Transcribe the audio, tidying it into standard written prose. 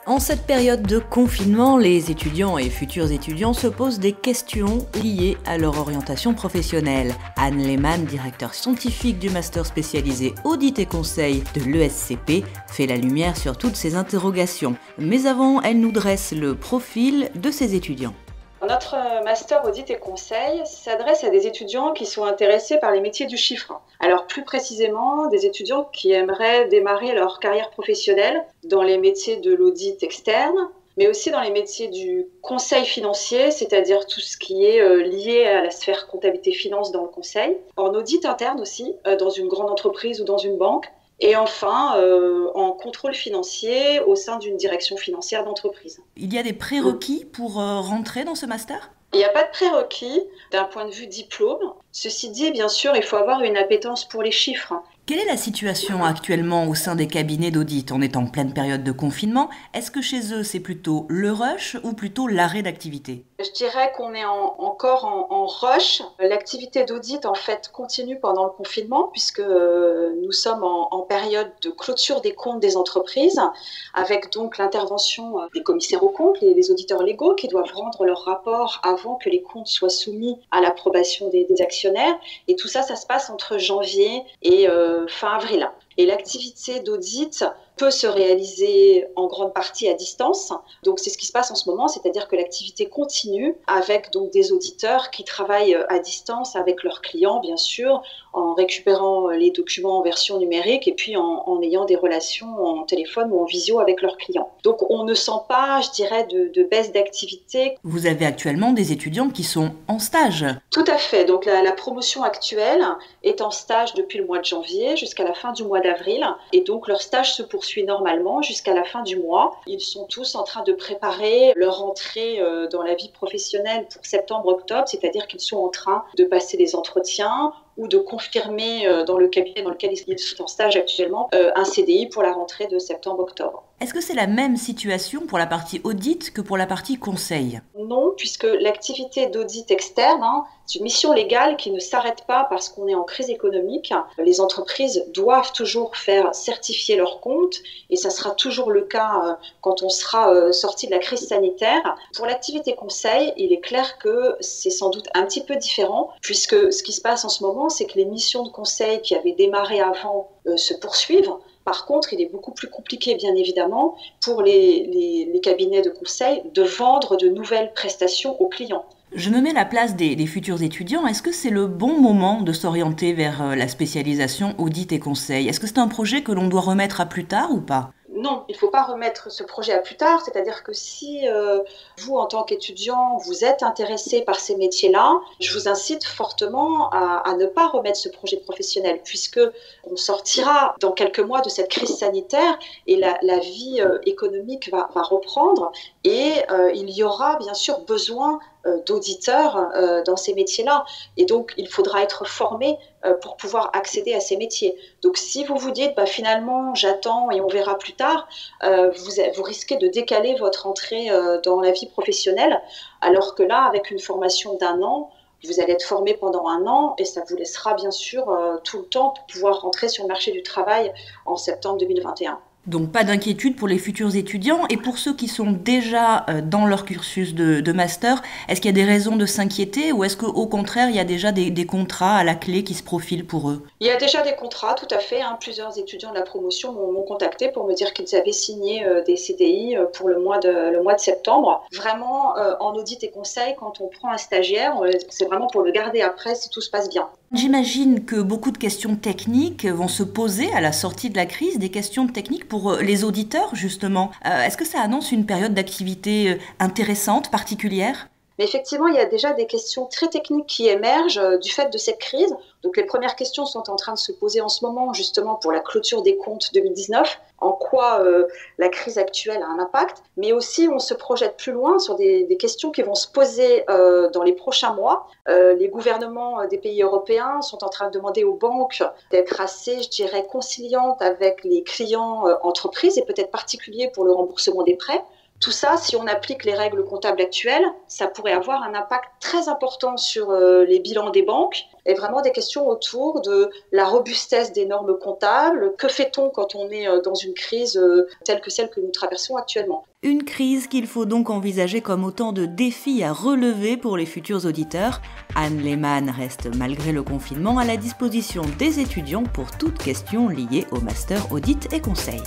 En cette période de confinement, les étudiants et futurs étudiants se posent des questions liées à leur orientation professionnelle. Anne Lehmann, directeur scientifique du master spécialisé audit et conseil de l'ESCP, fait la lumière sur toutes ces interrogations. Mais avant, elle nous dresse le profil de ces étudiants. Notre master audit et conseil s'adresse à des étudiants qui sont intéressés par les métiers du chiffre. Alors plus précisément, des étudiants qui aimeraient démarrer leur carrière professionnelle dans les métiers de l'audit externe, mais aussi dans les métiers du conseil financier, c'est-à-dire tout ce qui est lié à la sphère comptabilité-finance dans le conseil, en audit interne aussi, dans une grande entreprise ou dans une banque, et enfin en contrôle financier au sein d'une direction financière d'entreprise. Il y a des prérequis pour rentrer dans ce master ? Il n'y a pas de prérequis d'un point de vue diplôme. Ceci dit, bien sûr, il faut avoir une appétence pour les chiffres. Quelle est la situation actuellement au sein des cabinets d'audit? On est en pleine période de confinement. Est-ce que chez eux, c'est plutôt le rush ou plutôt l'arrêt d'activité? Je dirais qu'on est encore en rush. L'activité d'audit, en fait, continue pendant le confinement puisque nous sommes en période de clôture des comptes des entreprises avec donc l'intervention des commissaires aux comptes, les auditeurs légaux qui doivent rendre leur rapport avant que les comptes soient soumis à l'approbation des actionnaires. Et tout ça, ça se passe entre janvier et fin avril. Et l'activité d'audit peut se réaliser en grande partie à distance. Donc c'est ce qui se passe en ce moment, c'est-à-dire que l'activité continue avec donc des auditeurs qui travaillent à distance avec leurs clients, bien sûr, en récupérant les documents en version numérique et puis en ayant des relations en téléphone ou en visio avec leurs clients. Donc on ne sent pas, je dirais, de baisse d'activité. Vous avez actuellement des étudiants qui sont en stage. Tout à fait. Donc la promotion actuelle est en stage depuis le mois de janvier jusqu'à la fin du mois d'avril. Et donc leur stage se poursuit normalement jusqu'à la fin du mois. Ils sont tous en train de préparer leur entrée dans la vie professionnelle pour septembre-octobre, c'est-à-dire qu'ils sont en train de passer des entretiens ou de confirmer dans le cabinet dans lequel ils sont en stage actuellement un CDI pour la rentrée de septembre-octobre. Est-ce que c'est la même situation pour la partie audit que pour la partie conseil? Non, puisque l'activité d'audit externe, c'est une mission légale qui ne s'arrête pas parce qu'on est en crise économique. Les entreprises doivent toujours faire certifier leurs comptes et ça sera toujours le cas quand on sera sorti de la crise sanitaire. Pour l'activité conseil, il est clair que c'est sans doute un petit peu différent puisque ce qui se passe en ce moment, c'est que les missions de conseil qui avaient démarré avant se poursuivent. Par contre, il est beaucoup plus compliqué, bien évidemment, pour les cabinets de conseil de vendre de nouvelles prestations aux clients. Je me mets à la place des futurs étudiants. Est-ce que c'est le bon moment de s'orienter vers la spécialisation audit et conseil? Est-ce que c'est un projet que l'on doit remettre à plus tard ou pas? Non, il ne faut pas remettre ce projet à plus tard, c'est-à-dire que si vous, en tant qu'étudiant, vous êtes intéressé par ces métiers-là, je vous incite fortement à ne pas remettre ce projet professionnel, puisque on sortira dans quelques mois de cette crise sanitaire et la vie économique va reprendre et il y aura bien sûr besoin d'auditeurs dans ces métiers-là. Et donc, il faudra être formé pour pouvoir accéder à ces métiers. Donc, si vous vous dites, finalement, j'attends et on verra plus tard, vous risquez de décaler votre entrée dans la vie professionnelle, alors que là, avec une formation d'1 an, vous allez être formé pendant 1 an et ça vous laissera bien sûr tout le temps pour pouvoir rentrer sur le marché du travail en septembre 2021. Donc pas d'inquiétude pour les futurs étudiants. Et pour ceux qui sont déjà dans leur cursus de master, est-ce qu'il y a des raisons de s'inquiéter ou est-ce qu'au contraire, il y a déjà des contrats à la clé qui se profilent pour eux? Il y a déjà des contrats, tout à fait. Plusieurs étudiants de la promotion m'ont contacté pour me dire qu'ils avaient signé des CDI pour le mois de septembre. Vraiment, en audit et conseil, quand on prend un stagiaire, c'est vraiment pour le garder après si tout se passe bien. J'imagine que beaucoup de questions techniques vont se poser à la sortie de la crise, des questions techniques pour les auditeurs justement. Est-ce que ça annonce une période d'activité intéressante, particulière ? Mais effectivement, il y a déjà des questions très techniques qui émergent du fait de cette crise. Donc les premières questions sont en train de se poser en ce moment, justement pour la clôture des comptes 2019, en quoi la crise actuelle a un impact. Mais aussi, on se projette plus loin sur des questions qui vont se poser dans les prochains mois. Les gouvernements des pays européens sont en train de demander aux banques d'être assez, je dirais, conciliantes avec les clients entreprises et peut-être particuliers pour le remboursement des prêts. Tout ça, si on applique les règles comptables actuelles, ça pourrait avoir un impact très important sur les bilans des banques et vraiment des questions autour de la robustesse des normes comptables. Que fait-on quand on est dans une crise telle que celle que nous traversons actuellement ? Une crise qu'il faut donc envisager comme autant de défis à relever pour les futurs auditeurs. Anne Lehmann reste, malgré le confinement, à la disposition des étudiants pour toute question liée au master audit et conseil.